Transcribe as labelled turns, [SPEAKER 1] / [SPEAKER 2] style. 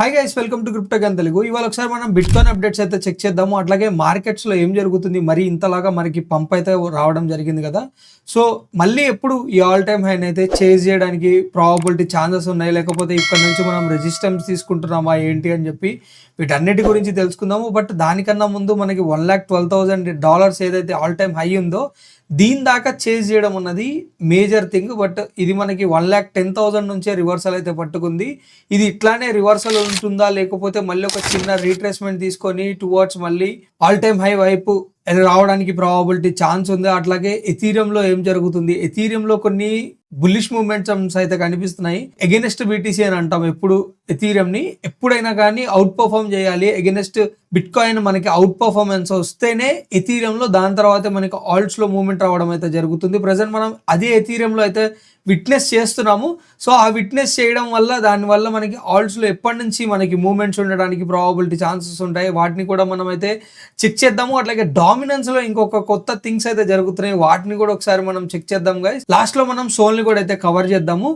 [SPEAKER 1] Hi guys, welcome to crypto gun Telugu. ఇవాళ ఒకసారి మనం బిట్కాయిన్ అప్డేట్స్ అయితే చెక్ చేద్దాము. అట్లాగే మార్కెట్స్లో ఏం జరుగుతుంది, మరి ఇంతలాగా మనకి పంప్ అయితే రావడం జరిగింది కదా. సో మళ్ళీ ఎప్పుడు ఈ ఆల్ టైమ్ హైన్ అయితే చేజ్ చేయడానికి ప్రాబబిలిటీ ఛాన్సెస్ ఉన్నాయి, లేకపోతే ఇక్కడ నుంచి మనం రెసిస్టెన్స్ తీసుకుంటున్నామా ఏంటి అని చెప్పి వీటన్నిటి గురించి తెలుసుకుందాము. బట్ దానికన్నా ముందు మనకి $1,12,000 ఏదైతే ఆల్ టైమ్ హై ఉందో దీని దాకా చేజ్ చేయడం అన్నది మేజర్ థింగ్. బట్ ఇది మనకి 1,10,000 నుంచే రివర్సల్ అయితే పట్టుకుంది. ఇది ఇట్లానే రివర్సల్ ఉంటుందా, లేకపోతే మళ్ళీ ఒక చిన్న రీట్రేస్మెంట్ తీసుకొని టువర్డ్స్ మళ్ళీ ఆల్ టైమ్ హై వైపు రావడానికి ప్రాబబిలిటీ ఛాన్స్ ఉంది. అట్లాగే ఎథీరియంలో ఏం జరుగుతుంది, ఎథీరియంలో కొన్ని బుల్లిష్ మూమెంట్స్ అయితే కనిపిస్తున్నాయి. ఎగెనెస్ట్ బీటీసీ అని అంటాం ఎప్పుడు ఎథీరియం ని. ఎప్పుడైనా కానీ అవుట్ పర్ఫార్మ్ చేయాలి, ఎగెనెస్ట్ బిట్ కాయిన్ మనకి అవుట్ పర్ఫార్మెన్స్ వస్తేనే ఎథీరియంలో, దాని తర్వాత మనకి ఆల్ట్స్ లో మూవ్మెంట్ రావడం అయితే జరుగుతుంది. ప్రజెంట్ మనం అదే ఎథీరియంలో అయితే విట్నెస్ చేస్తున్నాము. సో ఆ విట్నెస్ చేయడం వల్ల దానివల్ల మనకి ఆల్ట్స్లో ఎప్పటి నుంచి మనకి మూమెంట్స్ ఉండడానికి ప్రాబబిలిటీ ఛాన్సెస్ ఉంటాయి, వాటిని కూడా మనం అయితే చెక్ చేద్దాము. అట్లాగే డామినెన్స్లో ఇంకొక కొత్త థింగ్స్ అయితే జరుగుతున్నాయి, వాటిని కూడా ఒకసారి మనం చెక్ చేద్దాం గైస్. లాస్ట్లో మనం సోల్ని కూడా అయితే కవర్ చేద్దాము.